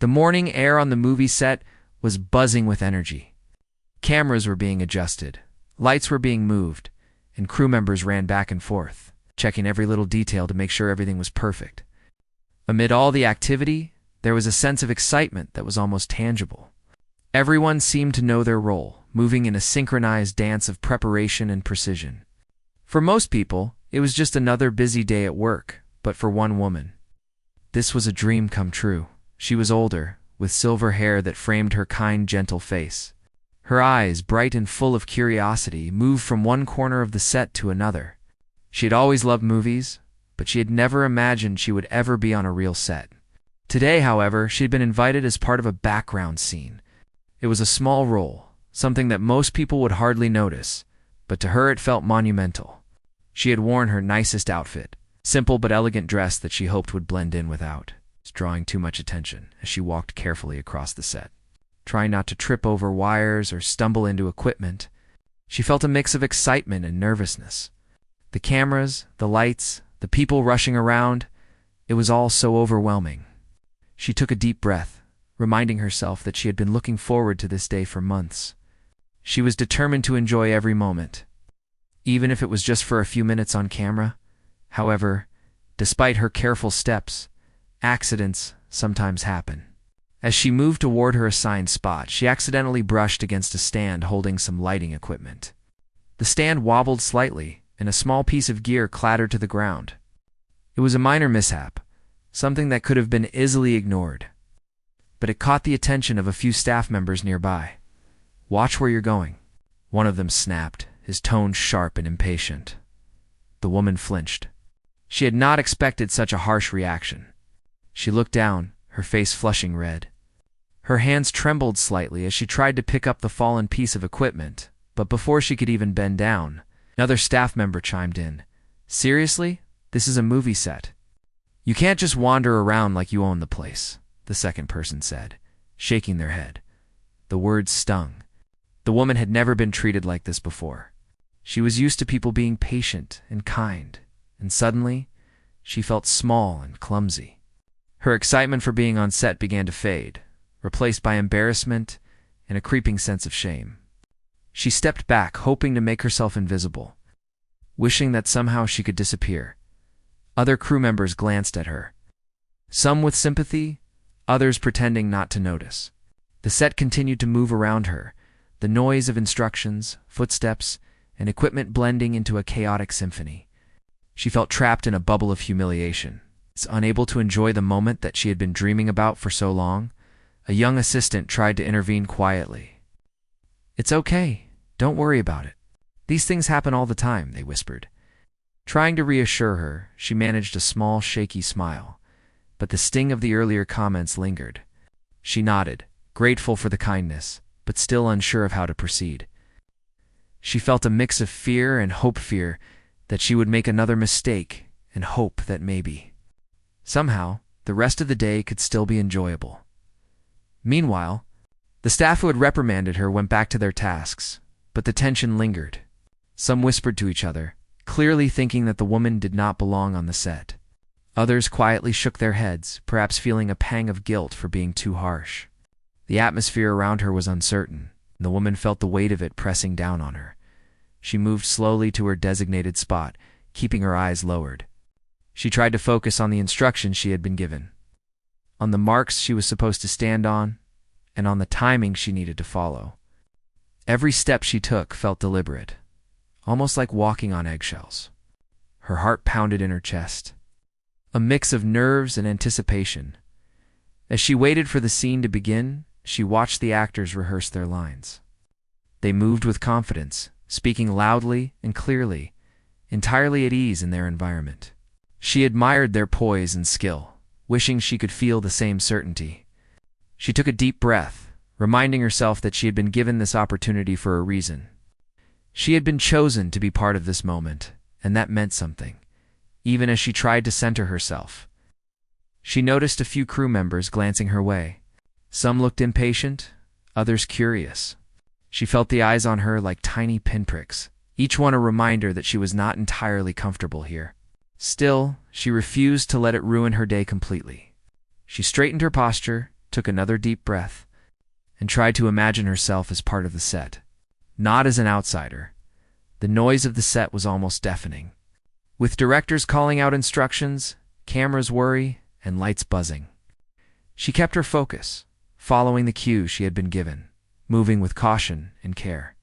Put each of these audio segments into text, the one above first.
The morning air on the movie set was buzzing with energy. Cameras were being adjusted, lights were being moved, and crew members ran back and forth, checking every little detail to make sure everything was perfect. Amid all the activity, there was a sense of excitement that was almost tangible. Everyone seemed to know their role, moving in a synchronized dance of preparation and precision. For most people, it was just another busy day at work, but for one woman, this was a dream come true. She was older, with silver hair that framed her kind, gentle face. Her eyes, bright and full of curiosity, moved from one corner of the set to another. She had always loved movies, but she had never imagined she would ever be on a real set. Today, however, she had been invited as part of a background scene. It was a small role, something that most people would hardly notice, but to her it felt monumental. She had worn her nicest outfit, simple but elegant dress that she hoped would blend in without drawing too much attention as she walked carefully across the set. Trying not to trip over wires or stumble into equipment, she felt a mix of excitement and nervousness. The cameras, the lights, the people rushing around, it was all so overwhelming. She took a deep breath, reminding herself that she had been looking forward to this day for months. She was determined to enjoy every moment, even if it was just for a few minutes on camera. However, despite her careful steps, accidents sometimes happen. As she moved toward her assigned spot, she accidentally brushed against a stand holding some lighting equipment. The stand wobbled slightly, and a small piece of gear clattered to the ground. It was a minor mishap, something that could have been easily ignored. But it caught the attention of a few staff members nearby. "Watch where you're going," one of them snapped, his tone sharp and impatient. The woman flinched. She had not expected such a harsh reaction. She looked down, her face flushing red. Her hands trembled slightly as she tried to pick up the fallen piece of equipment, but before she could even bend down, another staff member chimed in. "Seriously? This is a movie set. You can't just wander around like you own the place," the second person said, shaking their head. The words stung. The woman had never been treated like this before. She was used to people being patient and kind, and suddenly, she felt small and clumsy. Her excitement for being on set began to fade, replaced by embarrassment and a creeping sense of shame. She stepped back, hoping to make herself invisible, wishing that somehow she could disappear. Other crew members glanced at her, some with sympathy, others pretending not to notice. The set continued to move around her, the noise of instructions, footsteps, and equipment blending into a chaotic symphony. She felt trapped in a bubble of humiliation. Unable to enjoy the moment that she had been dreaming about for so long, a young assistant tried to intervene quietly. "It's okay. Don't worry about it. These things happen all the time," they whispered. Trying to reassure her, she managed a small, shaky smile, but the sting of the earlier comments lingered. She nodded, grateful for the kindness, but still unsure of how to proceed. She felt a mix of fear and hope, that she would make another mistake, and hope that maybe, somehow, the rest of the day could still be enjoyable. Meanwhile, the staff who had reprimanded her went back to their tasks, but the tension lingered. Some whispered to each other, clearly thinking that the woman did not belong on the set. Others quietly shook their heads, perhaps feeling a pang of guilt for being too harsh. The atmosphere around her was uncertain, and the woman felt the weight of it pressing down on her. She moved slowly to her designated spot, keeping her eyes lowered. She tried to focus on the instructions she had been given, on the marks she was supposed to stand on, and on the timing she needed to follow. Every step she took felt deliberate, almost like walking on eggshells. Her heart pounded in her chest, a mix of nerves and anticipation. As she waited for the scene to begin, she watched the actors rehearse their lines. They moved with confidence, speaking loudly and clearly, entirely at ease in their environment. She admired their poise and skill, wishing she could feel the same certainty. She took a deep breath, reminding herself that she had been given this opportunity for a reason. She had been chosen to be part of this moment, and that meant something, even as she tried to center herself. She noticed a few crew members glancing her way. Some looked impatient, others curious. She felt the eyes on her like tiny pinpricks, each one a reminder that she was not entirely comfortable here. Still, she refused to let it ruin her day completely. She straightened her posture, took another deep breath, and tried to imagine herself as part of the set, not as an outsider. The noise of the set was almost deafening. With directors calling out instructions, cameras worry, and lights buzzing. She kept her focus, following the cues she had been given, moving with caution and care.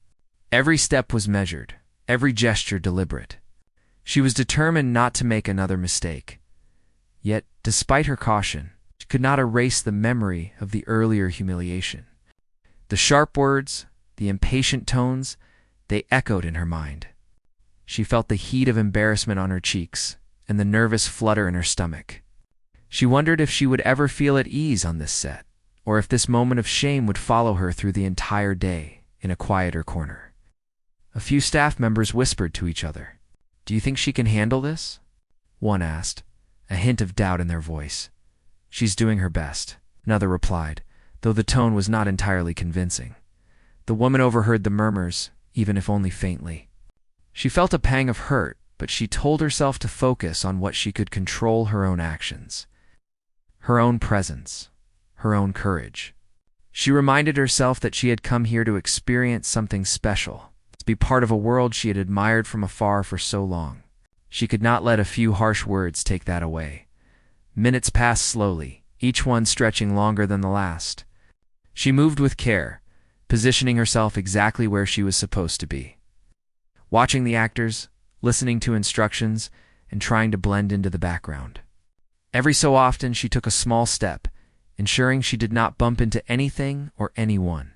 Every step was measured, every gesture deliberate. She was determined not to make another mistake. Yet, despite her caution, she could not erase the memory of the earlier humiliation. The sharp words, the impatient tones, they echoed in her mind. She felt the heat of embarrassment on her cheeks and the nervous flutter in her stomach. She wondered if she would ever feel at ease on this set, or if this moment of shame would follow her through the entire day in a quieter corner. A few staff members whispered to each other. "Do you think she can handle this?" one asked, a hint of doubt in their voice. "She's doing her best," another replied, though the tone was not entirely convincing. The woman overheard the murmurs, even if only faintly. She felt a pang of hurt, but she told herself to focus on what she could control: her own actions, her own presence, her own courage. She reminded herself that she had come here to experience something special, to be part of a world she had admired from afar for so long. She could not let a few harsh words take that away. Minutes passed slowly, each one stretching longer than the last. She moved with care, positioning herself exactly where she was supposed to be. Watching the actors, listening to instructions, and trying to blend into the background. Every so often she took a small step, ensuring she did not bump into anything or anyone.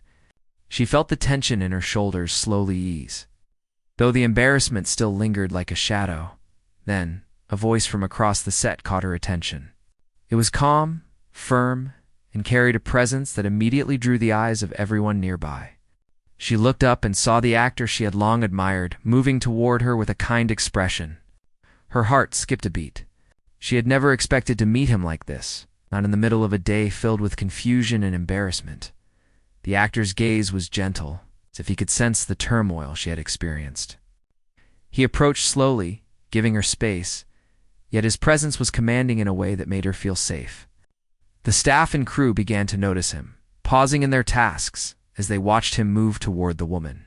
She felt the tension in her shoulders slowly ease, though the embarrassment still lingered like a shadow. Then, a voice from across the set caught her attention. It was calm, firm, and carried a presence that immediately drew the eyes of everyone nearby. She looked up and saw the actor she had long admired, moving toward her with a kind expression. Her heart skipped a beat. She had never expected to meet him like this, not in the middle of a day filled with confusion and embarrassment. The actor's gaze was gentle, as if he could sense the turmoil she had experienced. He approached slowly, giving her space, yet his presence was commanding in a way that made her feel safe. The staff and crew began to notice him, pausing in their tasks as they watched him move toward the woman.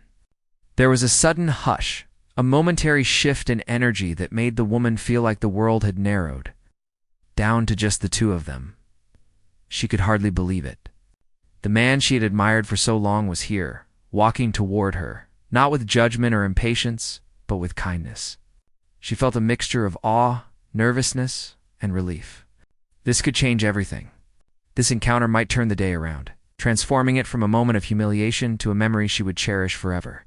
There was a sudden hush, a momentary shift in energy that made the woman feel like the world had narrowed, down to just the two of them. She could hardly believe it. The man she had admired for so long was here, walking toward her, not with judgment or impatience, but with kindness. She felt a mixture of awe, nervousness, and relief. This could change everything. This encounter might turn the day around, transforming it from a moment of humiliation to a memory she would cherish forever.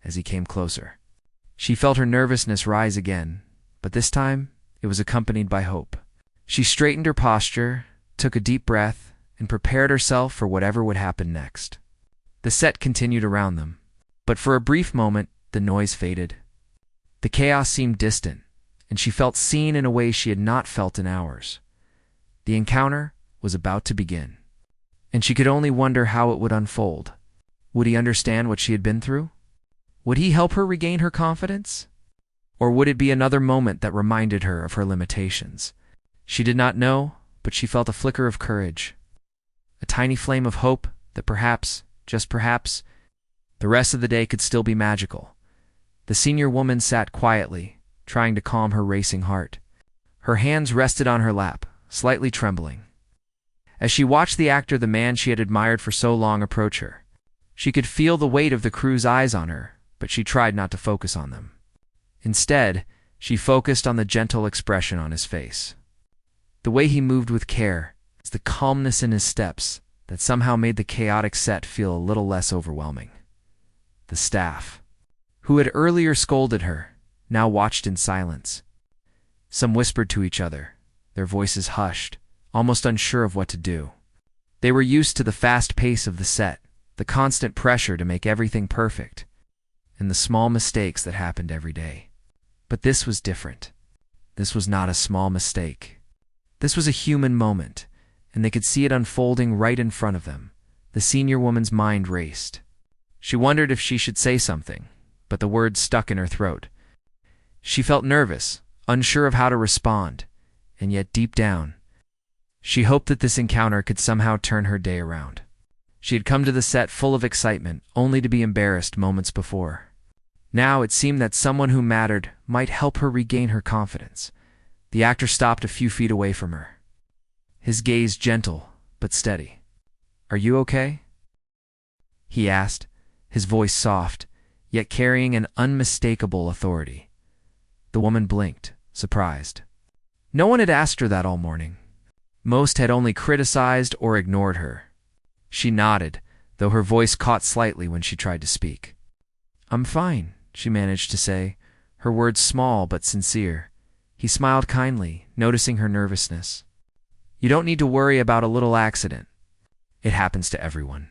As he came closer, she felt her nervousness rise again, but this time it was accompanied by hope. She straightened her posture, took a deep breath, and prepared herself for whatever would happen next. The set continued around them, but for a brief moment the noise faded. The chaos seemed distant, and she felt seen in a way she had not felt in hours. The encounter was about to begin, and she could only wonder how it would unfold. Would he understand what she had been through? Would he help her regain her confidence? Or would it be another moment that reminded her of her limitations? She did not know, but she felt a flicker of courage, a tiny flame of hope that perhaps, just perhaps, the rest of the day could still be magical. The senior woman sat quietly, trying to calm her racing heart. Her hands rested on her lap, slightly trembling. As she watched the actor, the man she had admired for so long, approach her, she could feel the weight of the crew's eyes on her, but she tried not to focus on them. Instead, she focused on the gentle expression on his face. The way he moved with care, the calmness in his steps that somehow made the chaotic set feel a little less overwhelming. The staff, who had earlier scolded her, now watched in silence. Some whispered to each other, their voices hushed, almost unsure of what to do. They were used to the fast pace of the set, the constant pressure to make everything perfect, and the small mistakes that happened every day. But this was different. This was not a small mistake. This was a human moment, and they could see it unfolding right in front of them. The senior woman's mind raced. She wondered if she should say something, but the words stuck in her throat. She felt nervous, unsure of how to respond, and yet deep down, She hoped that this encounter could somehow turn her day around. She had come to the set full of excitement, only to be embarrassed moments before. Now it seemed that someone who mattered might help her regain her confidence. The actor stopped a few feet away from her. His gaze gentle but steady. "Are you okay?" he asked, his voice soft, yet carrying an unmistakable authority. The woman blinked, surprised. No one had asked her that all morning. Most had only criticized or ignored her. She nodded, though her voice caught slightly when she tried to speak. "I'm fine," she managed to say, her words small but sincere. He smiled kindly, noticing her nervousness. "You don't need to worry about a little accident. It happens to everyone.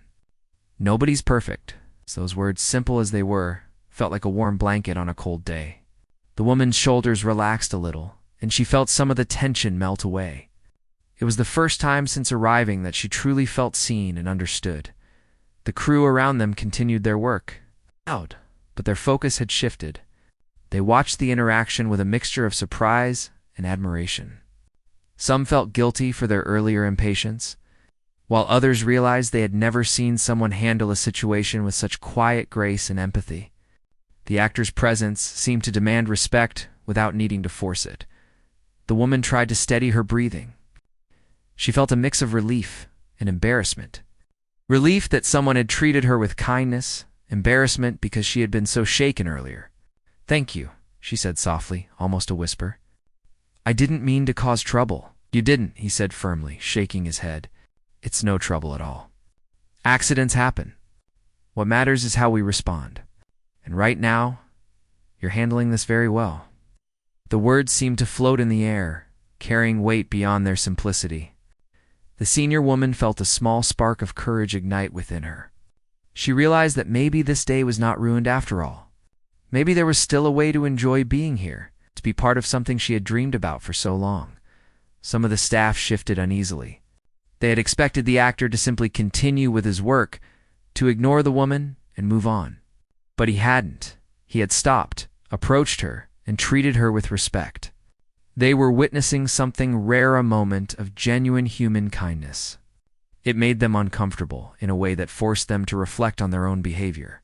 Nobody's perfect." So those words, simple as they were, felt like a warm blanket on a cold day. The woman's shoulders relaxed a little, and she felt some of the tension melt away. It was the first time since arriving that she truly felt seen and understood. The crew around them continued their work. Loud, but their focus had shifted. They watched the interaction with a mixture of surprise and admiration. Some felt guilty for their earlier impatience, while others realized they had never seen someone handle a situation with such quiet grace and empathy. The actor's presence seemed to demand respect without needing to force it. The woman tried to steady her breathing. She felt a mix of relief and embarrassment. Relief that someone had treated her with kindness, embarrassment because she had been so shaken earlier. "Thank you," she said softly, almost a whisper. "I didn't mean to cause trouble." "You didn't," he said firmly, shaking his head. "It's no trouble at all. Accidents happen. What matters is how we respond. And right now, you're handling this very well." The words seemed to float in the air, carrying weight beyond their simplicity. The senior woman felt a small spark of courage ignite within her. She realized that maybe this day was not ruined after all. Maybe there was still a way to enjoy being here, to be part of something she had dreamed about for so long. Some of the staff shifted uneasily. They had expected the actor to simply continue with his work, to ignore the woman and move on. But he hadn't. He had stopped, approached her, and treated her with respect. They were witnessing something rare, a moment of genuine human kindness. It made them uncomfortable in a way that forced them to reflect on their own behavior.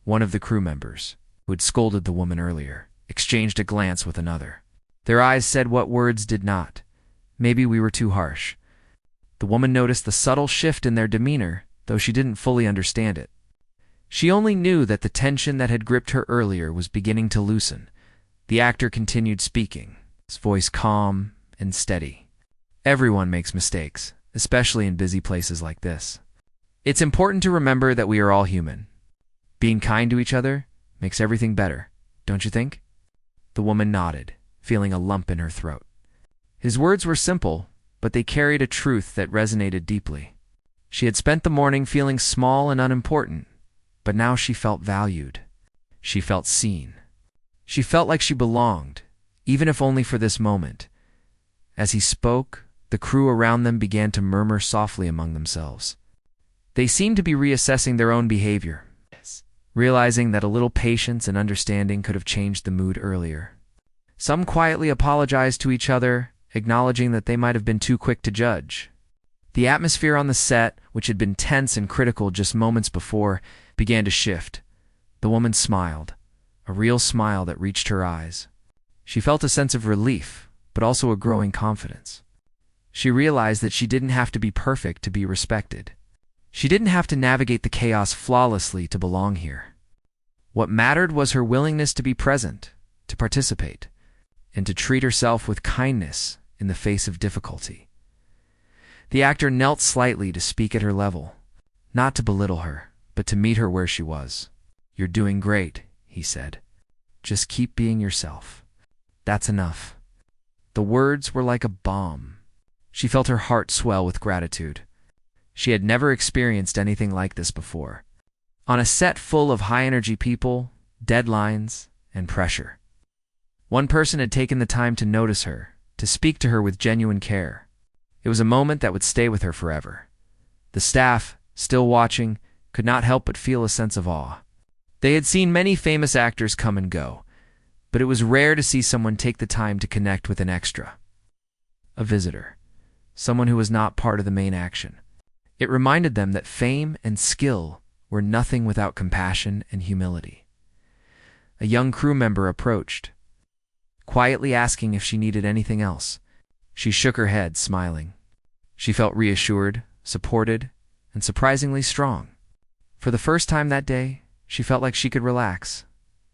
One of the crew members, who had scolded the woman earlier, exchanged a glance with another. Their eyes said what words did not. "Maybe we were too harsh." The woman noticed the subtle shift in their demeanor, though she didn't fully understand it. She only knew that the tension that had gripped her earlier was beginning to loosen. The actor continued speaking, his voice calm and steady. "Everyone makes mistakes, especially in busy places like this. It's important to remember that we are all human. Being kind to each other makes everything better, don't you think?" The woman nodded, feeling a lump in her throat. His words were simple, but they carried a truth that resonated deeply. She had spent the morning feeling small and unimportant, but now she felt valued. She felt seen. She felt like she belonged, even if only for this moment. As he spoke, the crew around them began to murmur softly among themselves. They seemed to be reassessing their own behavior, realizing that a little patience and understanding could have changed the mood earlier. Some quietly apologized to each other, acknowledging that they might have been too quick to judge. The atmosphere on the set, which had been tense and critical just moments before, began to shift. The woman smiled, a real smile that reached her eyes. She felt a sense of relief, but also a growing confidence. She realized that she didn't have to be perfect to be respected. She didn't have to navigate the chaos flawlessly to belong here. What mattered was her willingness to be present, to participate, and to treat herself with kindness in the face of difficulty. The actor knelt slightly to speak at her level, not to belittle her, but to meet her where she was. "You're doing great," he said. "Just keep being yourself. That's enough." The words were like a balm. She felt her heart swell with gratitude. She had never experienced anything like this before. On a set full of high-energy people, deadlines, and pressure. One person had taken the time to notice her, to speak to her with genuine care. It was a moment that would stay with her forever. The staff, still watching, could not help but feel a sense of awe. They had seen many famous actors come and go, but it was rare to see someone take the time to connect with an extra. A visitor. someone who was not part of the main action. It reminded them that fame and skill were nothing without compassion and humility. A young crew member approached, quietly asking if she needed anything else. She shook her head, smiling. She felt reassured, supported, and surprisingly strong. For the first time that day, she felt like she could relax,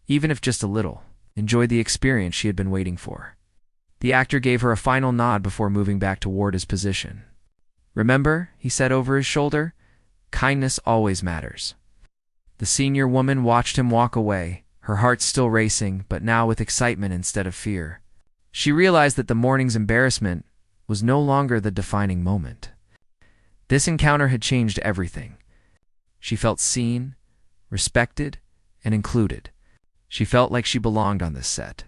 even if just a little, enjoy the experience she had been waiting for. The actor gave her a final nod before moving back toward his position. "Remember," he said over his shoulder, "kindness always matters." The senior woman watched him walk away, her heart still racing, but now with excitement instead of fear. She realized that the morning's embarrassment was no longer the defining moment. This encounter had changed everything. She felt seen, respected, and included. She felt like she belonged on this set.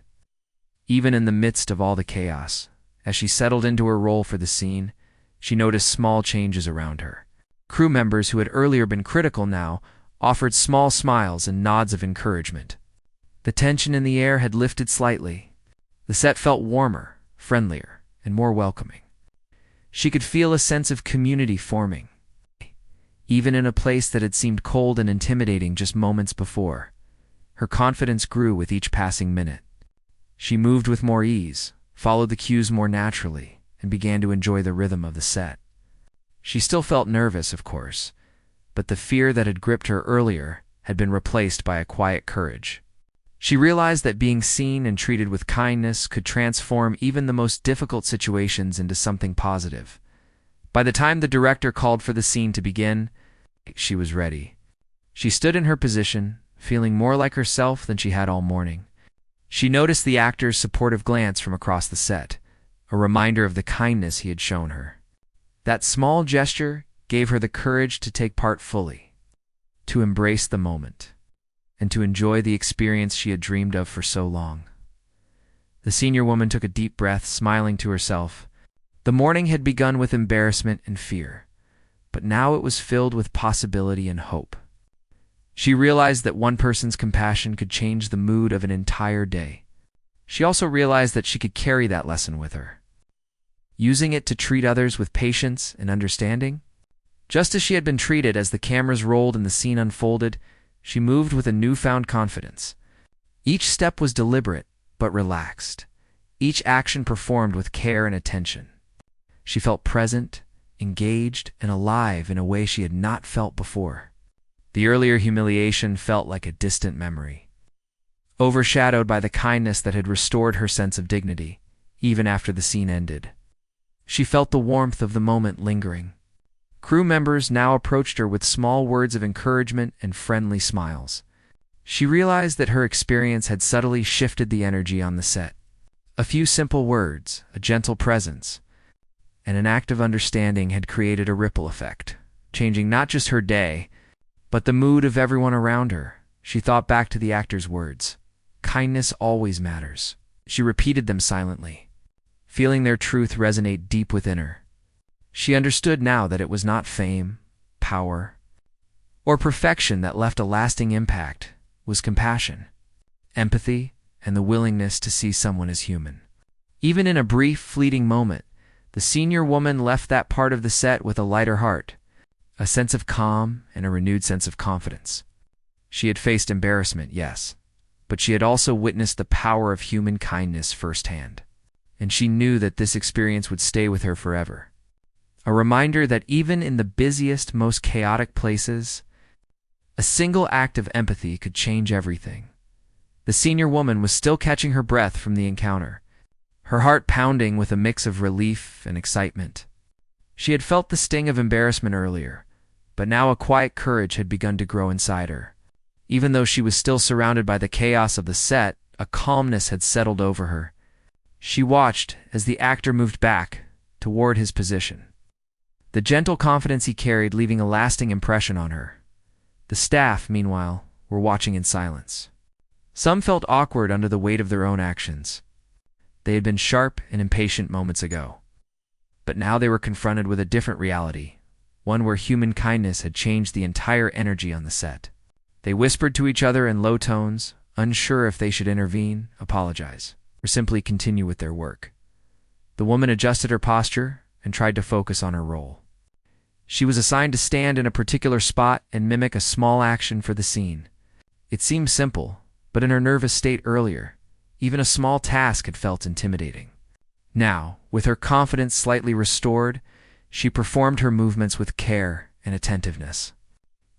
Even in the midst of all the chaos, as she settled into her role for the scene, she noticed small changes around her. Crew members who had earlier been critical now offered small smiles and nods of encouragement. The tension in the air had lifted slightly. The set felt warmer, friendlier, and more welcoming. She could feel a sense of community forming, even in a place that had seemed cold and intimidating just moments before. Her confidence grew with each passing minute. She moved with more ease, followed the cues more naturally, and began to enjoy the rhythm of the set. She still felt nervous, of course, but the fear that had gripped her earlier had been replaced by a quiet courage. She realized that being seen and treated with kindness could transform even the most difficult situations into something positive. By the time the director called for the scene to begin, she was ready. She stood in her position, feeling more like herself than she had all morning. She noticed the actor's supportive glance from across the set, a reminder of the kindness he had shown her. That small gesture gave her the courage to take part fully, to embrace the moment, and to enjoy the experience she had dreamed of for so long. The senior woman took a deep breath, smiling to herself. The morning had begun with embarrassment and fear, but now it was filled with possibility and hope. She realized that one person's compassion could change the mood of an entire day. She also realized that she could carry that lesson with her, using it to treat others with patience and understanding. Just as she had been treated as the cameras rolled and the scene unfolded, she moved with a newfound confidence. Each step was deliberate, but relaxed. Each action performed with care and attention. She felt present, engaged, and alive in a way she had not felt before. The earlier humiliation felt like a distant memory, overshadowed by the kindness that had restored her sense of dignity, even after the scene ended. She felt the warmth of the moment lingering. Crew members now approached her with small words of encouragement and friendly smiles. She realized that her experience had subtly shifted the energy on the set. A few simple words, a gentle presence, and an act of understanding had created a ripple effect, changing not just her day, but the mood of everyone around her. She thought back to the actor's words. Kindness always matters. She repeated them silently, feeling their truth resonate deep within her. She understood now that it was not fame, power, or perfection that left a lasting impact. Was compassion, empathy, and the willingness to see someone as human. Even in a brief, fleeting moment, the senior woman left that part of the set with a lighter heart, a sense of calm, and a renewed sense of confidence. She had faced embarrassment, yes, but she had also witnessed the power of human kindness firsthand, and she knew that this experience would stay with her forever. A reminder that even in the busiest, most chaotic places, a single act of empathy could change everything. The senior woman was still catching her breath from the encounter, her heart pounding with a mix of relief and excitement. She had felt the sting of embarrassment earlier, but now a quiet courage had begun to grow inside her. Even though she was still surrounded by the chaos of the set, a calmness had settled over her. She watched as the actor moved back toward his position, the gentle confidence he carried leaving a lasting impression on her. The staff, meanwhile, were watching in silence. Some felt awkward under the weight of their own actions. They had been sharp and impatient moments ago, but now they were confronted with a different reality, one where human kindness had changed the entire energy on the set. They whispered to each other in low tones, unsure if they should intervene, apologize, or simply continue with their work. The woman adjusted her posture and tried to focus on her role. She was assigned to stand in a particular spot and mimic a small action for the scene. It seemed simple, but in her nervous state earlier, even a small task had felt intimidating. Now, with her confidence slightly restored, she performed her movements with care and attentiveness.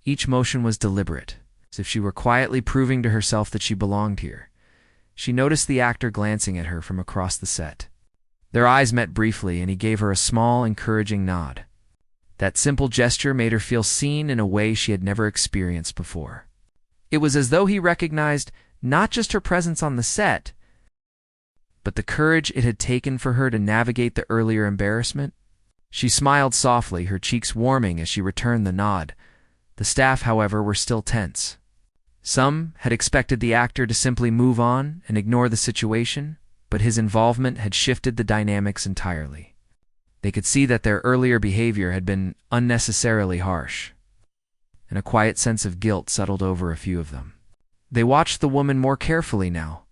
Each motion was deliberate, as if she were quietly proving to herself that she belonged here. She noticed the actor glancing at her from across the set. Their eyes met briefly, and he gave her a small, encouraging nod. That simple gesture made her feel seen in a way she had never experienced before. It was as though he recognized not just her presence on the set, but the courage it had taken for her to navigate the earlier embarrassment. She smiled softly, her cheeks warming as she returned the nod. The staff, however, were still tense. Some had expected the actor to simply move on and ignore the situation, but his involvement had shifted the dynamics entirely. They could see that their earlier behavior had been unnecessarily harsh, and a quiet sense of guilt settled over a few of them. They watched the woman more carefully now,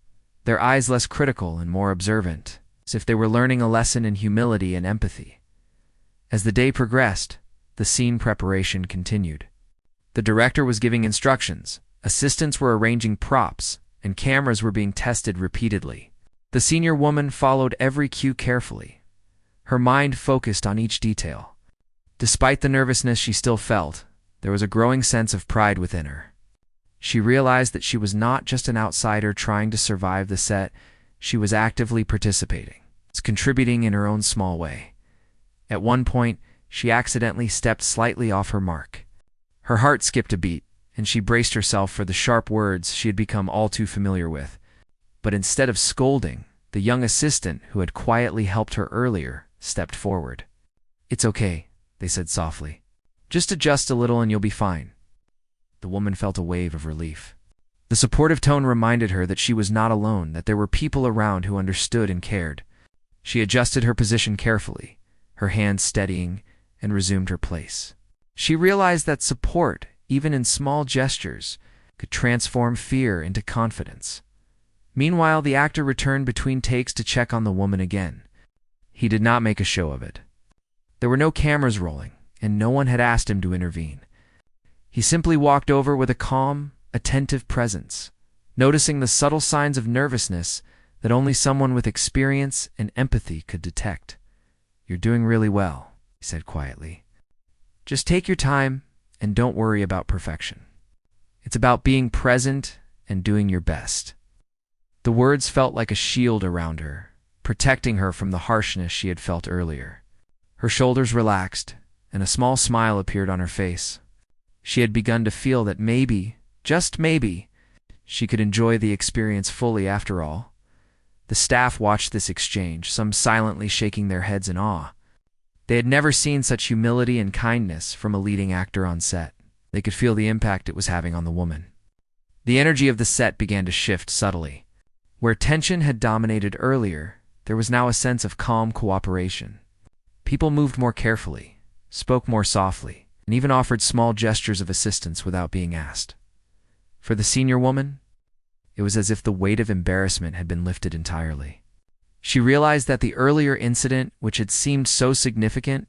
their eyes less critical and more observant, as if they were learning a lesson in humility and empathy. As the day progressed, the scene preparation continued. The director was giving instructions, assistants were arranging props, and cameras were being tested repeatedly. The senior woman followed every cue carefully, her mind focused on each detail. Despite the nervousness she still felt, there was a growing sense of pride within her. She realized that she was not just an outsider trying to survive the set, she was actively participating, contributing in her own small way. At one point, she accidentally stepped slightly off her mark. Her heart skipped a beat, and she braced herself for the sharp words she had become all too familiar with. But instead of scolding, the young assistant who had quietly helped her earlier stepped forward. "It's okay," they said softly. "Just adjust a little and you'll be fine." The woman felt a wave of relief. The supportive tone reminded her that she was not alone, that there were people around who understood and cared. She adjusted her position carefully, her hands steadying, and resumed her place. She realized that support, even in small gestures, could transform fear into confidence. Meanwhile, the actor returned between takes to check on the woman again. He did not make a show of it. There were no cameras rolling, and no one had asked him to intervene. He simply walked over with a calm, attentive presence, noticing the subtle signs of nervousness that only someone with experience and empathy could detect. "You're doing really well," he said quietly. "Just take your time and don't worry about perfection. It's about being present and doing your best." The words felt like a shield around her, protecting her from the harshness she had felt earlier. Her shoulders relaxed, and a small smile appeared on her face. She had begun to feel that maybe, just maybe, she could enjoy the experience fully after all. The staff watched this exchange, some silently shaking their heads in awe. They had never seen such humility and kindness from a leading actor on set. They could feel the impact it was having on the woman. The energy of the set began to shift subtly. Where tension had dominated earlier, there was now a sense of calm cooperation. People moved more carefully, spoke more softly, and even offered small gestures of assistance without being asked. For the senior woman, it was as if the weight of embarrassment had been lifted entirely. She realized that the earlier incident, which had seemed so significant,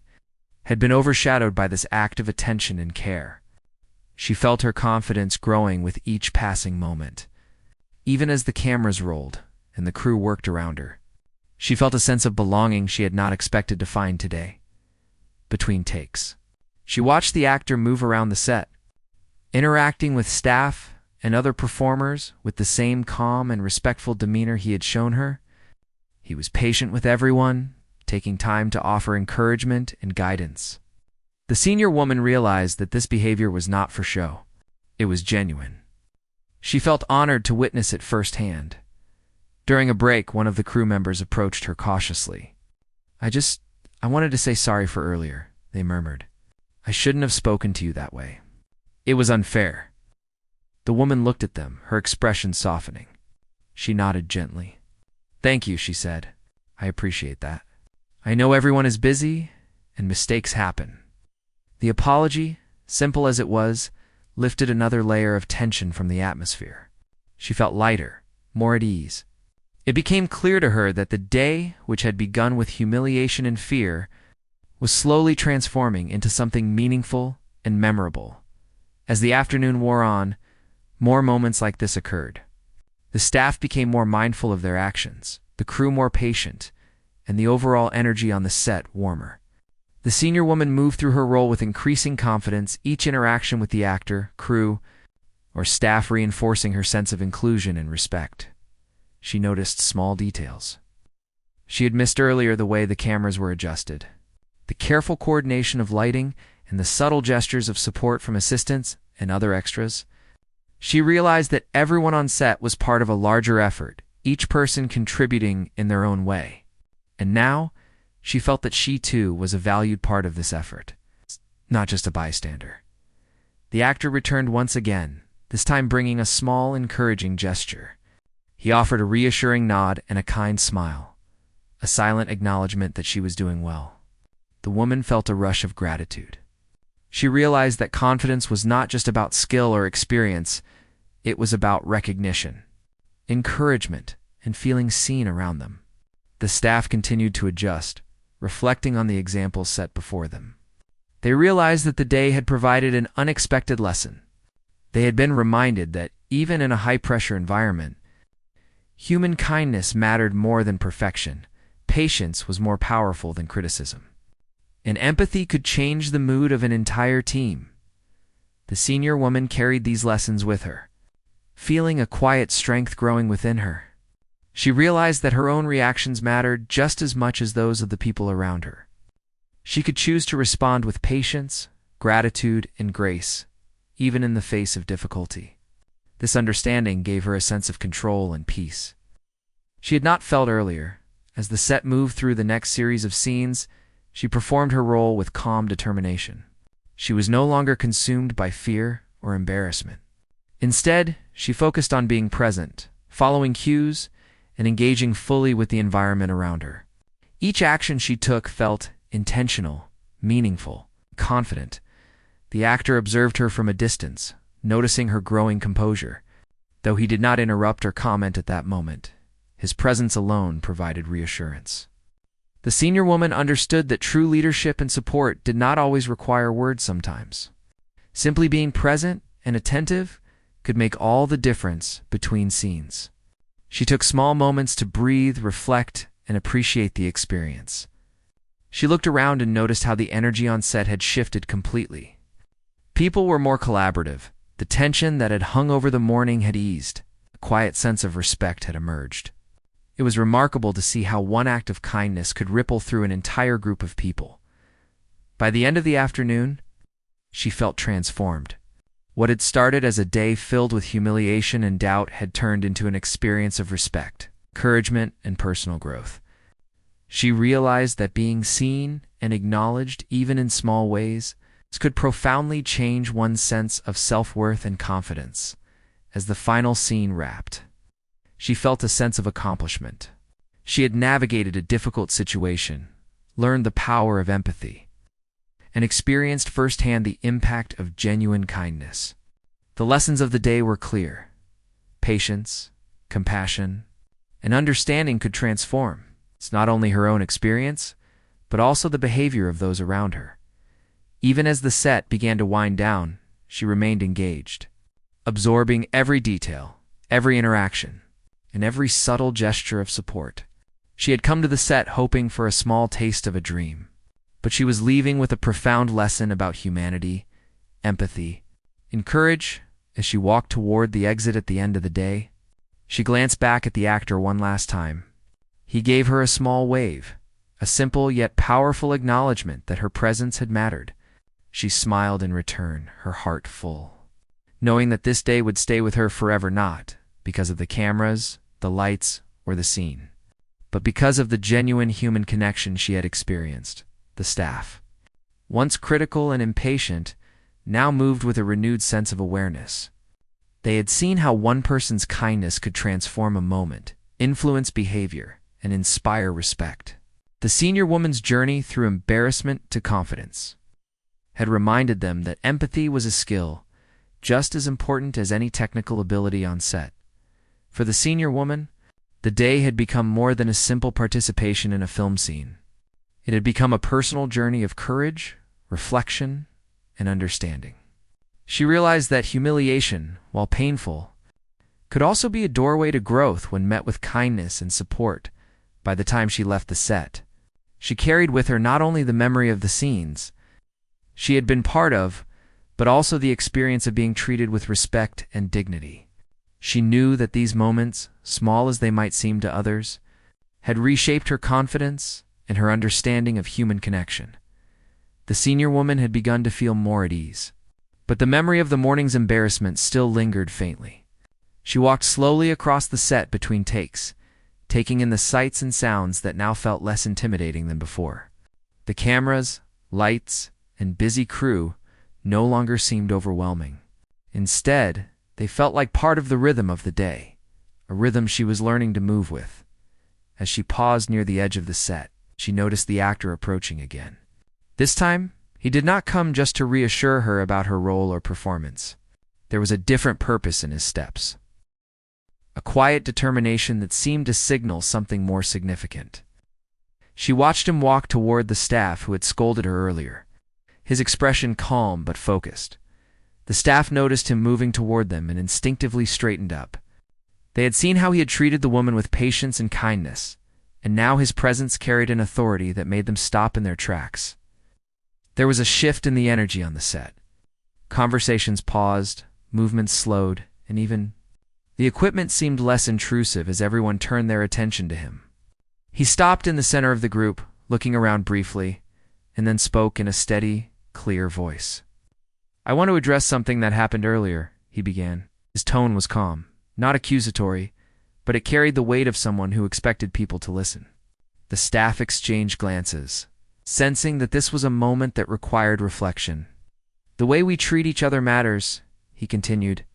had been overshadowed by this act of attention and care. She felt her confidence growing with each passing moment. Even as the cameras rolled and the crew worked around her, she felt a sense of belonging she had not expected to find today. Between takes, she watched the actor move around the set, interacting with staff and other performers with the same calm and respectful demeanor he had shown her. He was patient with everyone, taking time to offer encouragement and guidance. The senior woman realized that this behavior was not for show. It was genuine. She felt honored to witness it firsthand. During a break, one of the crew members approached her cautiously. I wanted to say sorry for earlier," they murmured. "I shouldn't have spoken to you that way. It was unfair." The woman looked at them, her expression softening. She nodded gently. "Thank you," she said. "I appreciate that. I know everyone is busy, and mistakes happen." The apology, simple as it was, lifted another layer of tension from the atmosphere. She felt lighter, more at ease. It became clear to her that the day, which had begun with humiliation and fear, was slowly transforming into something meaningful and memorable. As the afternoon wore on, more moments like this occurred. The staff became more mindful of their actions, the crew more patient, and the overall energy on the set warmer. The senior woman moved through her role with increasing confidence, each interaction with the actor, crew, or staff reinforcing her sense of inclusion and respect. She noticed small details. She had missed earlier the way the cameras were adjusted. The careful coordination of lighting and the subtle gestures of support from assistants and other extras. She realized that everyone on set was part of a larger effort, each person contributing in their own way. And now, she felt that she too was a valued part of this effort, not just a bystander. The actor returned once again, this time bringing a small, encouraging gesture. He offered a reassuring nod and a kind smile, a silent acknowledgement that she was doing well. The woman felt a rush of gratitude. She realized that confidence was not just about skill or experience, it was about recognition, encouragement, and feeling seen around them. The staff continued to adjust, reflecting on the examples set before them. They realized that the day had provided an unexpected lesson. They had been reminded that, even in a high-pressure environment, human kindness mattered more than perfection. Patience was more powerful than criticism. And empathy could change the mood of an entire team. The senior woman carried these lessons with her, feeling a quiet strength growing within her. She realized that her own reactions mattered just as much as those of the people around her. She could choose to respond with patience, gratitude, and grace, even in the face of difficulty. This understanding gave her a sense of control and peace. She had not felt earlier. As the set moved through the next series of scenes, she performed her role with calm determination. She was no longer consumed by fear or embarrassment. Instead, she focused on being present, following cues, and engaging fully with the environment around her. Each action she took felt intentional, meaningful, confident. The actor observed her from a distance, noticing her growing composure. Though he did not interrupt or comment at that moment, his presence alone provided reassurance. The senior woman understood that true leadership and support did not always require words sometimes. Simply being present and attentive could make all the difference between scenes. She took small moments to breathe, reflect, and appreciate the experience. She looked around and noticed how the energy on set had shifted completely. People were more collaborative. The tension that had hung over the morning had eased. A quiet sense of respect had emerged. It was remarkable to see how one act of kindness could ripple through an entire group of people. By the end of the afternoon, she felt transformed. What had started as a day filled with humiliation and doubt had turned into an experience of respect, encouragement, and personal growth. She realized that being seen and acknowledged, even in small ways, could profoundly change one's sense of self-worth and confidence. As the final scene wrapped, she felt a sense of accomplishment. She had navigated a difficult situation, learned the power of empathy, and experienced firsthand the impact of genuine kindness. The lessons of the day were clear. Patience, compassion, and understanding could transform. It's not only her own experience, but also the behavior of those around her. Even as the set began to wind down, she remained engaged, absorbing every detail, every interaction, and every subtle gesture of support. She had come to the set hoping for a small taste of a dream, but she was leaving with a profound lesson about humanity, empathy, and courage. As she walked toward the exit at the end of the day, she glanced back at the actor one last time. He gave her a small wave, a simple yet powerful acknowledgement that her presence had mattered. She smiled in return, her heart full, knowing that this day would stay with her forever, not because of the cameras, the lights, or the scene, but because of the genuine human connection she had experienced. The staff, once critical and impatient, now moved with a renewed sense of awareness. They had seen how one person's kindness could transform a moment, influence behavior, and inspire respect. The senior woman's journey through embarrassment to confidence had reminded them that empathy was a skill just as important as any technical ability on set. For the senior woman, the day had become more than a simple participation in a film scene. It had become a personal journey of courage, reflection, and understanding. She realized that humiliation, while painful, could also be a doorway to growth when met with kindness and support. By the time she left the set, she carried with her not only the memory of the scenes she had been part of, but also the experience of being treated with respect and dignity. She knew that these moments, small as they might seem to others, had reshaped her confidence and her understanding of human connection. The senior woman had begun to feel more at ease, but the memory of the morning's embarrassment still lingered faintly. She walked slowly across the set between takes, taking in the sights and sounds that now felt less intimidating than before. The cameras, lights, and busy crew no longer seemed overwhelming. Instead, they felt like part of the rhythm of the day, a rhythm she was learning to move with. As she paused near the edge of the set, she noticed the actor approaching again. This time, he did not come just to reassure her about her role or performance. There was a different purpose in his steps, a quiet determination that seemed to signal something more significant. She watched him walk toward the staff who had scolded her earlier, his expression calm but focused. The staff noticed him moving toward them and instinctively straightened up. They had seen how he had treated the woman with patience and kindness, and now his presence carried an authority that made them stop in their tracks. There was a shift in the energy on the set. Conversations paused, movements slowed, and even the equipment seemed less intrusive as everyone turned their attention to him. He stopped in the center of the group, looking around briefly, and then spoke in a steady, clear voice. "I want to address something that happened earlier," he began. His tone was calm, not accusatory, but it carried the weight of someone who expected people to listen. The staff exchanged glances, sensing that this was a moment that required reflection. "The way we treat each other matters," he continued.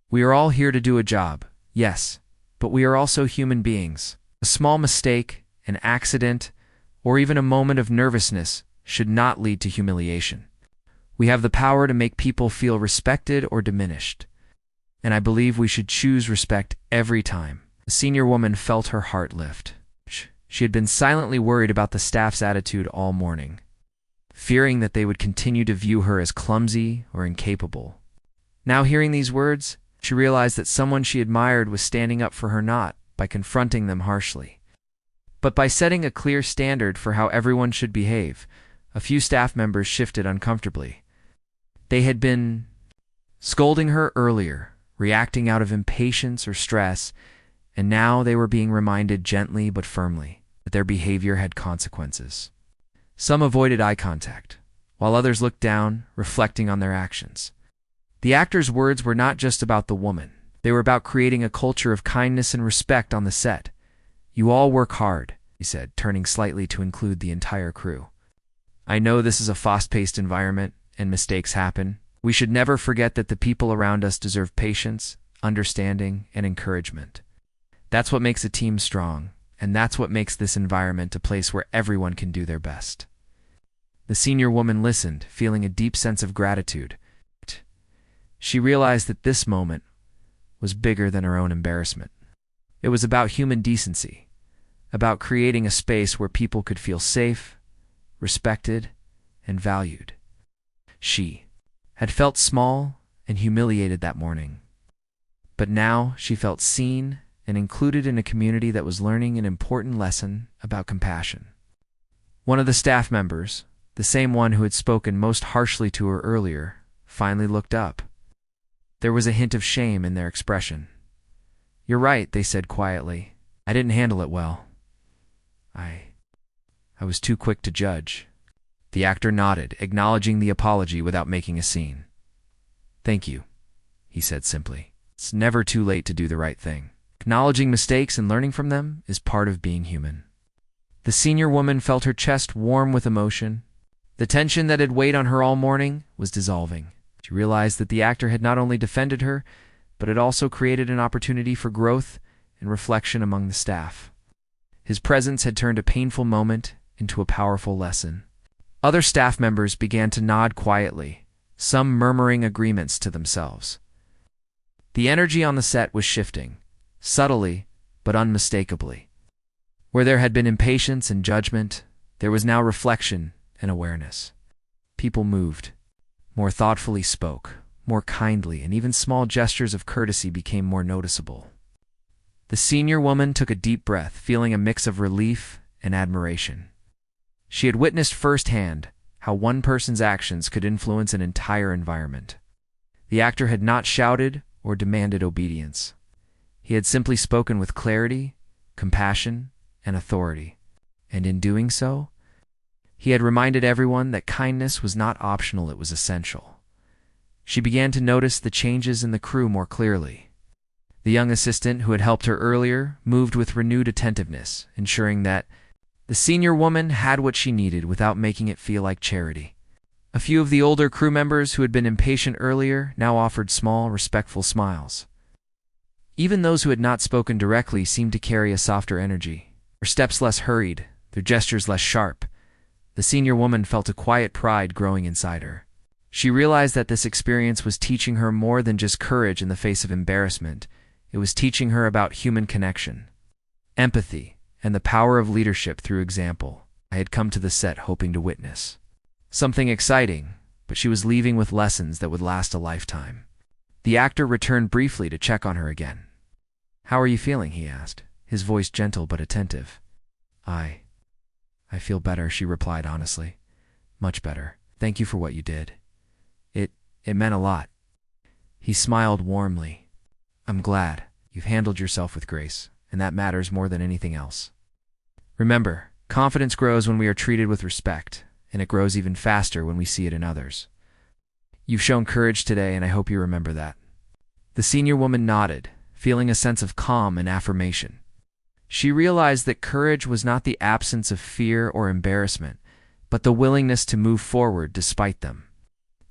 "We are all here to do a job, yes, but we are also human beings. A small mistake, an accident, or even a moment of nervousness should not lead to humiliation. We have the power to make people feel respected or diminished, and I believe we should choose respect every time." The senior woman felt her heart lift. She had been silently worried about the staff's attitude all morning, fearing that they would continue to view her as clumsy or incapable. Now, hearing these words, she realized that someone she admired was standing up for her, not by confronting them harshly, but by setting a clear standard for how everyone should behave. A few staff members shifted uncomfortably. They had been scolding her earlier, reacting out of impatience or stress, and now they were being reminded gently but firmly that their behavior had consequences. Some avoided eye contact, while others looked down, reflecting on their actions. The actor's words were not just about the woman. They were about creating a culture of kindness and respect on the set. "You all work hard," he said, turning slightly to include the entire crew. "I know this is a fast-paced environment, and mistakes happen. We should never forget that the people around us deserve patience, understanding, and encouragement. That's what makes a team strong, and that's what makes this environment a place where everyone can do their best." The senior woman listened, feeling a deep sense of gratitude. She realized that this moment was bigger than her own embarrassment. It was about human decency, about creating a space where people could feel safe, respected, and valued. She had felt small and humiliated that morning, but now she felt seen and included in a community that was learning an important lesson about compassion. One of the staff members, the same one who had spoken most harshly to her earlier, finally looked up. There was a hint of shame in their expression. "You're right," they said quietly. "I didn't handle it well. I was too quick to judge." The actor nodded, acknowledging the apology without making a scene. "Thank you," he said simply. "It's never too late to do the right thing. Acknowledging mistakes and learning from them is part of being human." The senior woman felt her chest warm with emotion. The tension that had weighed on her all morning was dissolving. She realized that the actor had not only defended her, but had also created an opportunity for growth and reflection among the staff. His presence had turned a painful moment into a powerful lesson. Other staff members began to nod quietly, some murmuring agreements to themselves. The energy on the set was shifting, subtly but unmistakably. Where there had been impatience and judgment, There was now reflection and awareness. People moved, more thoughtfully spoke, more kindly, and even small gestures of courtesy became more noticeable. The senior woman took a deep breath, feeling a mix of relief and admiration. She had witnessed firsthand how one person's actions could influence an entire environment. The actor had not shouted or demanded obedience. He had simply spoken with clarity, compassion, and authority. And in doing so, he had reminded everyone that kindness was not optional, it was essential. She began to notice the changes in the crew more clearly. The young assistant who had helped her earlier moved with renewed attentiveness, ensuring that the senior woman had what she needed without making it feel like charity. A few of the older crew members who had been impatient earlier now offered small, respectful smiles. Even those who had not spoken directly seemed to carry a softer energy, their steps less hurried, their gestures less sharp. The senior woman felt a quiet pride growing inside her. She realized that this experience was teaching her more than just courage in the face of embarrassment. It was teaching her about human connection, empathy, and the power of leadership through example. I had come to the set hoping to witness something exciting, but she was leaving with lessons that would last a lifetime. The actor returned briefly to check on her again. "How are you feeling?" he asked, his voice gentle but attentive. I feel better," she replied honestly. "Much better. Thank you for what you did. It meant a lot." He smiled warmly. "I'm glad. You've handled yourself with grace, and that matters more than anything else. Remember, confidence grows when we are treated with respect, and it grows even faster when we see it in others. You've shown courage today, and I hope you remember that." The senior woman nodded, feeling a sense of calm and affirmation. She realized that courage was not the absence of fear or embarrassment, but the willingness to move forward despite them.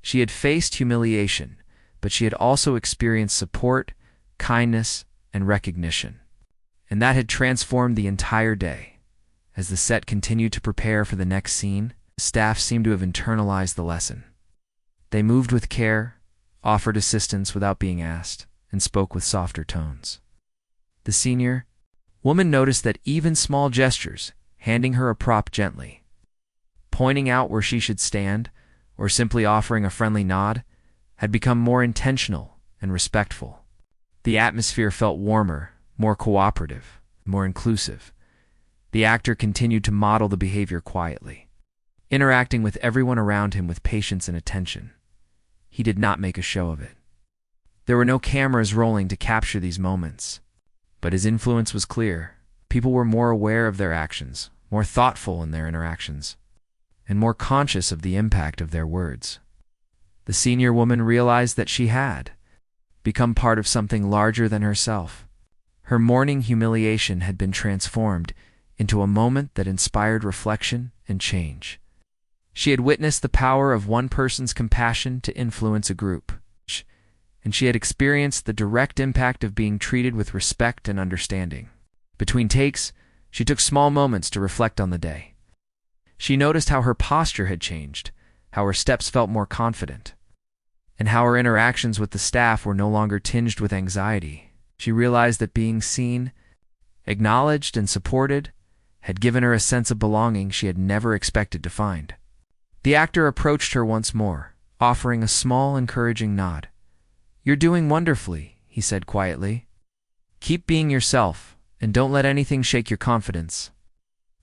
She had faced humiliation, but she had also experienced support, kindness, and recognition. And that had transformed the entire day. As the set continued to prepare for the next scene, the staff seemed to have internalized the lesson. They moved with care, offered assistance without being asked, and spoke with softer tones. The senior woman noticed that even small gestures, handing her a prop gently, pointing out where she should stand, or simply offering a friendly nod, had become more intentional and respectful. The atmosphere felt warmer, more cooperative, more inclusive. The actor continued to model the behavior quietly, interacting with everyone around him with patience and attention. He did not make a show of it. There were no cameras rolling to capture these moments, but his influence was clear. People were more aware of their actions, more thoughtful in their interactions, and more conscious of the impact of their words. The senior woman realized that she had become part of something larger than herself. Her morning humiliation had been transformed into a moment that inspired reflection and change. She had witnessed the power of one person's compassion to influence a group, and she had experienced the direct impact of being treated with respect and understanding. Between takes, she took small moments to reflect on the day. She noticed how her posture had changed, how her steps felt more confident, and how her interactions with the staff were no longer tinged with anxiety. She realized that being seen, acknowledged, and supported had given her a sense of belonging she had never expected to find. The actor approached her once more, offering a small, encouraging nod. "You're doing wonderfully," he said quietly. "Keep being yourself, and don't let anything shake your confidence."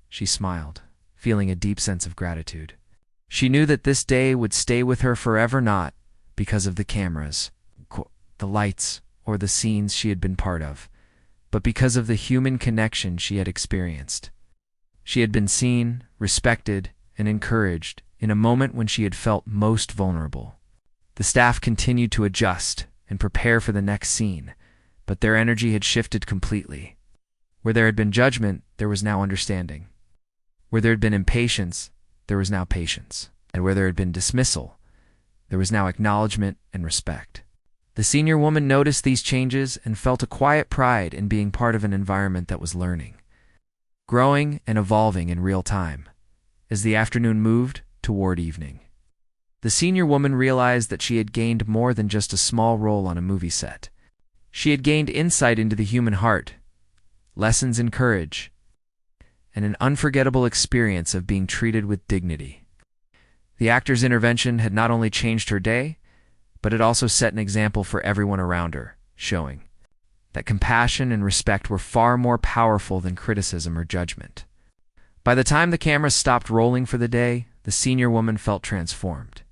She smiled, feeling a deep sense of gratitude. She knew that this day would stay with her forever, not because of the cameras, the lights, or the scenes she had been part of, but because of the human connection she had experienced. She had been seen, respected, and encouraged in a moment when she had felt most vulnerable. The staff continued to adjust and prepare for the next scene, but their energy had shifted completely. Where there had been judgment, there was now understanding. Where there had been impatience, there was now patience. And where there had been dismissal, there was now acknowledgement and respect. The senior woman noticed these changes and felt a quiet pride in being part of an environment that was learning, growing, and evolving in real time. As the afternoon moved toward evening, the senior woman realized that she had gained more than just a small role on a movie set. She had gained insight into the human heart, lessons in courage, and an unforgettable experience of being treated with dignity. The actor's intervention had not only changed her day, but it also set an example for everyone around her, showing that compassion and respect were far more powerful than criticism or judgment. By the time the camera stopped rolling for the day, the senior woman felt transformed.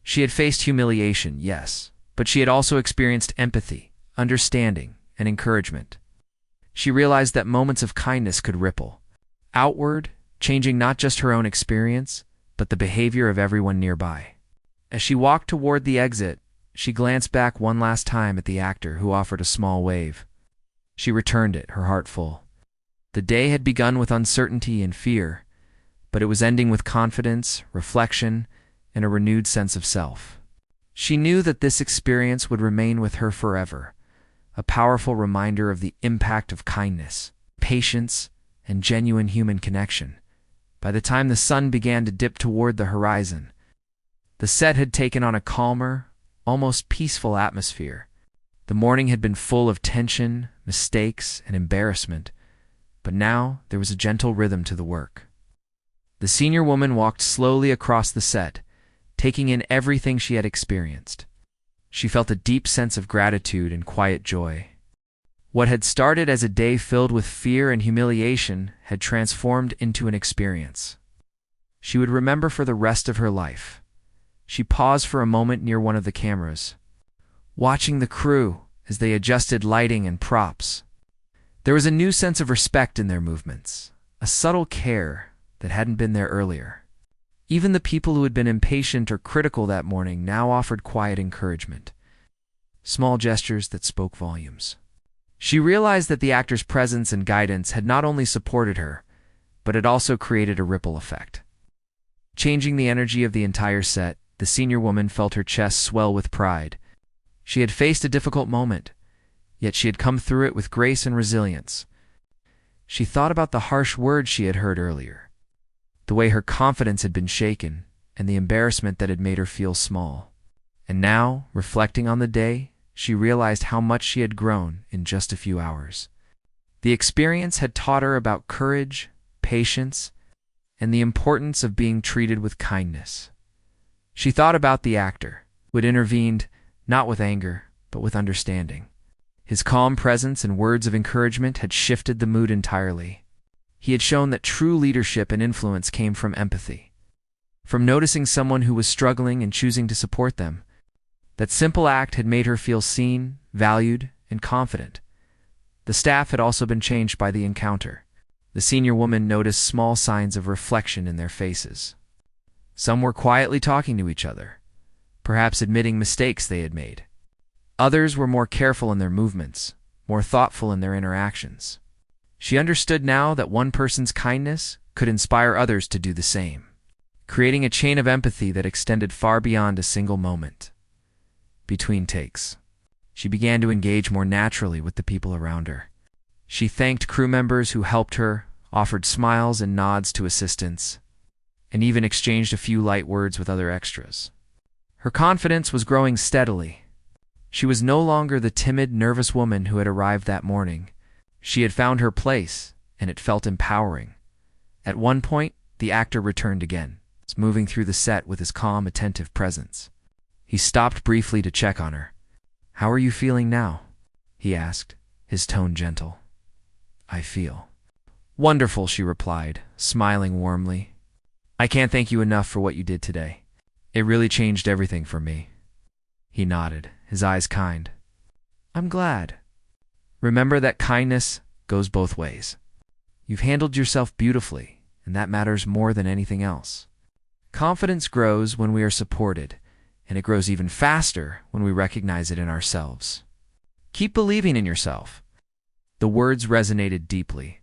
She had faced humiliation, yes, but she had also experienced empathy, understanding, and encouragement. She realized that moments of kindness could ripple outward, changing not just her own experience, but the behavior of everyone nearby. As she walked toward the exit, she glanced back one last time at the actor who offered a small wave. She returned it, her heart full. The day had begun with uncertainty and fear, but it was ending with confidence, reflection, and a renewed sense of self. She knew that this experience would remain with her forever, a powerful reminder of the impact of kindness, patience, and genuine human connection. By the time the sun began to dip toward the horizon, the set had taken on a calmer, almost peaceful atmosphere. The morning had been full of tension, mistakes, and embarrassment, but now there was a gentle rhythm to the work. The senior woman walked slowly across the set, taking in everything she had experienced. She felt a deep sense of gratitude and quiet joy. What had started as a day filled with fear and humiliation had transformed into an experience she would remember for the rest of her life. She paused for a moment near one of the cameras, watching the crew as they adjusted lighting and props. There was a new sense of respect in their movements, a subtle care that hadn't been there earlier. Even the people who had been impatient or critical that morning now offered quiet encouragement, small gestures that spoke volumes. She realized that the actor's presence and guidance had not only supported her, but it also created a ripple effect. Changing the energy of the entire set, the senior woman felt her chest swell with pride. She had faced a difficult moment, yet she had come through it with grace and resilience. She thought about the harsh words she had heard earlier, the way her confidence had been shaken, and the embarrassment that had made her feel small. And now, reflecting on the day, she realized how much she had grown in just a few hours. The experience had taught her about courage, patience, and the importance of being treated with kindness. She thought about the actor, who had intervened not with anger, but with understanding. His calm presence and words of encouragement had shifted the mood entirely. He had shown that true leadership and influence came from empathy, from noticing someone who was struggling and choosing to support them. That simple act had made her feel seen, valued, and confident. The staff had also been changed by the encounter. The senior woman noticed small signs of reflection in their faces. Some were quietly talking to each other, perhaps admitting mistakes they had made. Others were more careful in their movements, more thoughtful in their interactions. She understood now that one person's kindness could inspire others to do the same, creating a chain of empathy that extended far beyond a single moment. Between takes, she began to engage more naturally with the people around her. She thanked crew members who helped her, offered smiles and nods to assistants, and even exchanged a few light words with other extras. Her confidence was growing steadily. She was no longer the timid, nervous woman who had arrived that morning. She had found her place, and it felt empowering. At one point, the actor returned again, moving through the set with his calm, attentive presence. He stopped briefly to check on her. "How are you feeling now?" he asked, his tone gentle. "I feel wonderful," she replied, smiling warmly. "I can't thank you enough for what you did today. It really changed everything for me." He nodded, his eyes kind. "I'm glad. Remember that kindness goes both ways. You've handled yourself beautifully, and that matters more than anything else. Confidence grows when we are supported, and it grows even faster when we recognize it in ourselves. Keep believing in yourself." The words resonated deeply.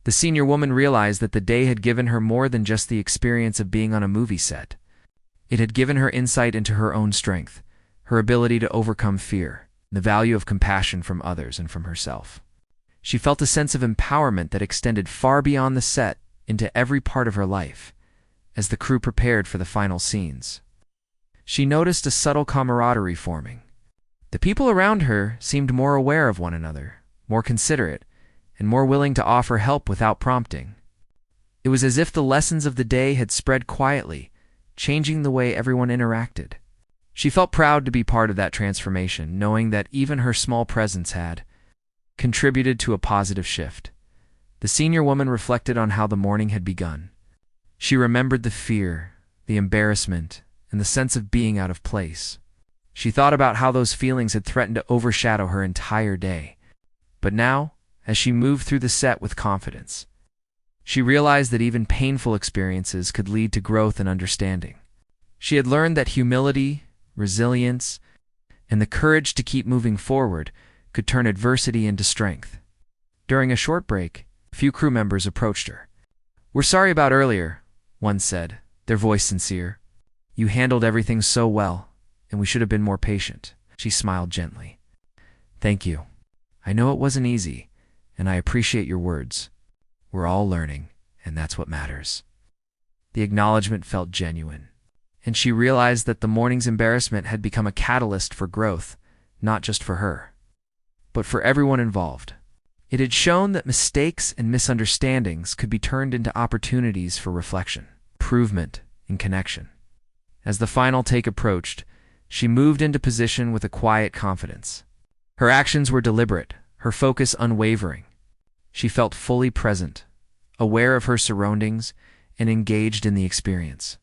The senior woman realized that the day had given her more than just the experience of being on a movie set. It had given her insight into her own strength, her ability to overcome fear, the value of compassion from others and from herself. She felt a sense of empowerment that extended far beyond the set into every part of her life, as the crew prepared for the final scenes. She noticed a subtle camaraderie forming. The people around her seemed more aware of one another, more considerate, and more willing to offer help without prompting. It was as if the lessons of the day had spread quietly, changing the way everyone interacted. She felt proud to be part of that transformation, knowing that even her small presence had contributed to a positive shift. The senior woman reflected on how the morning had begun. She remembered the fear, the embarrassment, and the sense of being out of place. She thought about how those feelings had threatened to overshadow her entire day. But now, as she moved through the set with confidence, she realized that even painful experiences could lead to growth and understanding. She had learned that humility, resilience, and the courage to keep moving forward could turn adversity into strength. During a short break, a few crew members approached her. "We're sorry about earlier," one said, their voice sincere. "You handled everything so well, and we should have been more patient." She smiled gently. "Thank you. I know it wasn't easy, and I appreciate your words. We're all learning, and that's what matters." The acknowledgement felt genuine, and she realized that the morning's embarrassment had become a catalyst for growth, not just for her, but for everyone involved. It had shown that mistakes and misunderstandings could be turned into opportunities for reflection, improvement, and connection. As the final take approached, she moved into position with a quiet confidence. Her actions were deliberate, her focus unwavering. She felt fully present, aware of her surroundings, and engaged in the experience.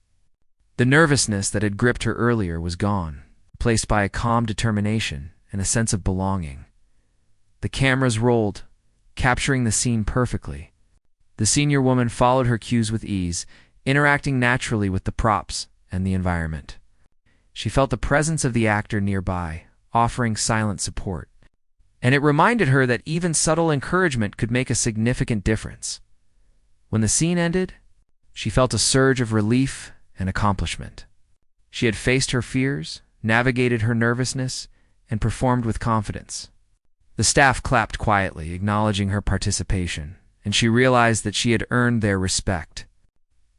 The nervousness that had gripped her earlier was gone, replaced by a calm determination and a sense of belonging. The cameras rolled, capturing the scene perfectly. The senior woman followed her cues with ease, interacting naturally with the props and the environment. She felt the presence of the actor nearby, offering silent support, and it reminded her that even subtle encouragement could make a significant difference. When the scene ended, she felt a surge of relief and accomplishment. She had faced her fears, navigated her nervousness, and performed with confidence. The staff clapped quietly, acknowledging her participation, and she realized that she had earned their respect.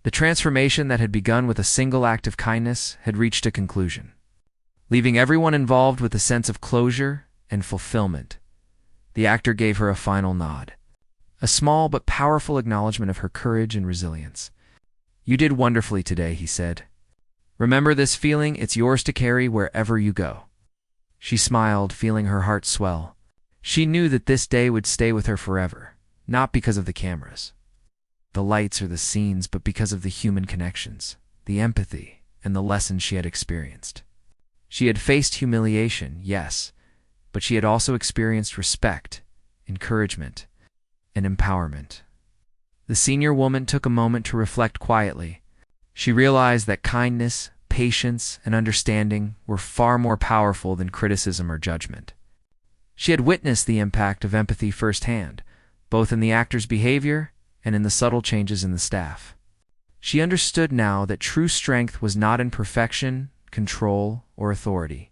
The transformation that had begun with a single act of kindness had reached a conclusion, leaving everyone involved with a sense of closure and fulfillment. The actor gave her a final nod, a small but powerful acknowledgement of her courage and resilience. "You did wonderfully today," he said. "Remember this feeling, it's yours to carry wherever you go." She smiled, feeling her heart swell. She knew that this day would stay with her forever, not because of the cameras, the lights, or the scenes, but because of the human connections, the empathy, and the lessons she had experienced. She had faced humiliation, yes, but she had also experienced respect, encouragement, and empowerment. The senior woman took a moment to reflect quietly. She realized that kindness, patience, and understanding were far more powerful than criticism or judgment. She had witnessed the impact of empathy firsthand, both in the actor's behavior and in the subtle changes in the staff. She understood now that true strength was not in perfection, control, or authority,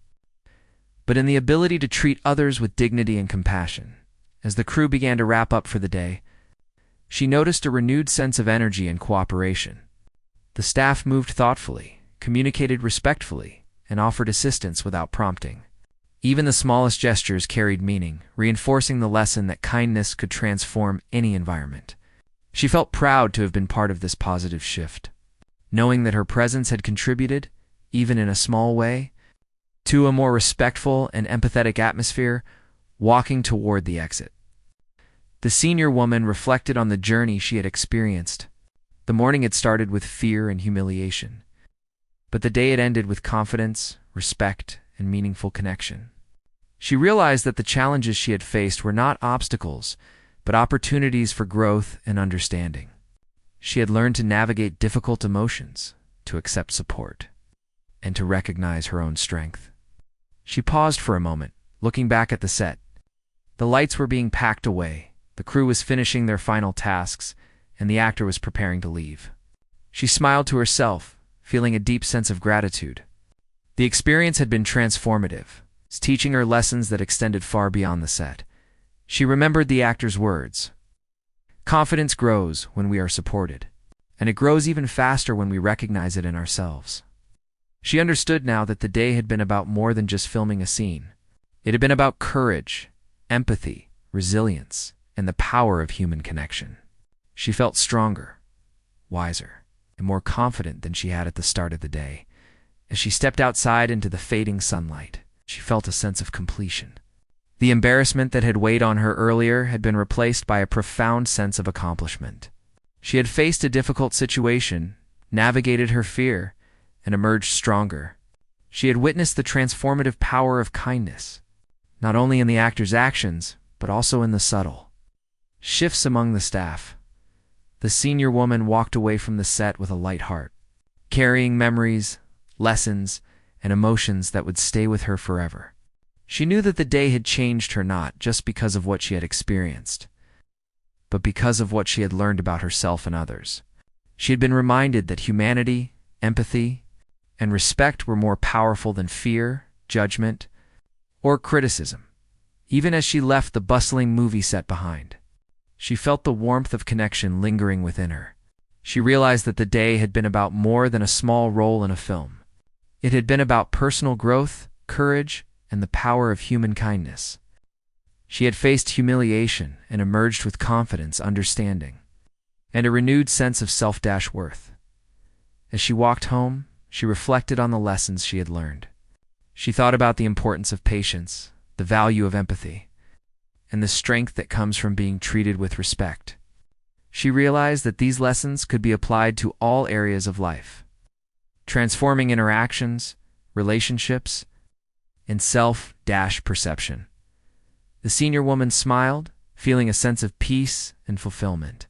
but in the ability to treat others with dignity and compassion. As the crew began to wrap up for the day, she noticed a renewed sense of energy and cooperation. The staff moved thoughtfully, communicated respectfully, and offered assistance without prompting. Even the smallest gestures carried meaning, reinforcing the lesson that kindness could transform any environment. She felt proud to have been part of this positive shift, knowing that her presence had contributed, even in a small way, to a more respectful and empathetic atmosphere. Walking toward the exit, the senior woman reflected on the journey she had experienced. The morning had started with fear and humiliation, but the day had ended with confidence, respect, and meaningful connection. She realized that the challenges she had faced were not obstacles, but opportunities for growth and understanding. She had learned to navigate difficult emotions, to accept support, and to recognize her own strength. She paused for a moment, looking back at the set. The lights were being packed away, the crew was finishing their final tasks, and the actor was preparing to leave. She smiled to herself, feeling a deep sense of gratitude. The experience had been transformative, teaching her lessons that extended far beyond the set. She remembered the actor's words. Confidence grows when we are supported, and it grows even faster when we recognize it in ourselves. She understood now that the day had been about more than just filming a scene. It had been about courage, empathy, resilience, and the power of human connection. She felt stronger, wiser, and more confident than she had at the start of the day. As she stepped outside into the fading sunlight, she felt a sense of completion. The embarrassment that had weighed on her earlier had been replaced by a profound sense of accomplishment. She had faced a difficult situation, navigated her fear, and emerged stronger. She had witnessed the transformative power of kindness, not only in the actor's actions, but also in the subtle shifts among the staff. The senior woman walked away from the set with a light heart, carrying memories, lessons, and emotions that would stay with her forever. She knew that the day had changed her not just because of what she had experienced, but because of what she had learned about herself and others. She had been reminded that humanity, empathy, and respect were more powerful than fear, judgment, or criticism. Even as she left the bustling movie set behind, she felt the warmth of connection lingering within her. She realized that the day had been about more than a small role in a film. It had been about personal growth, courage, and the power of human kindness. She had faced humiliation and emerged with confidence, understanding, and a renewed sense of self-worth. As she walked home, she reflected on the lessons she had learned. She thought about the importance of patience, the value of empathy, and the strength that comes from being treated with respect. She realized that these lessons could be applied to all areas of life, transforming interactions, relationships, and self-perception. The senior woman smiled, feeling a sense of peace and fulfillment.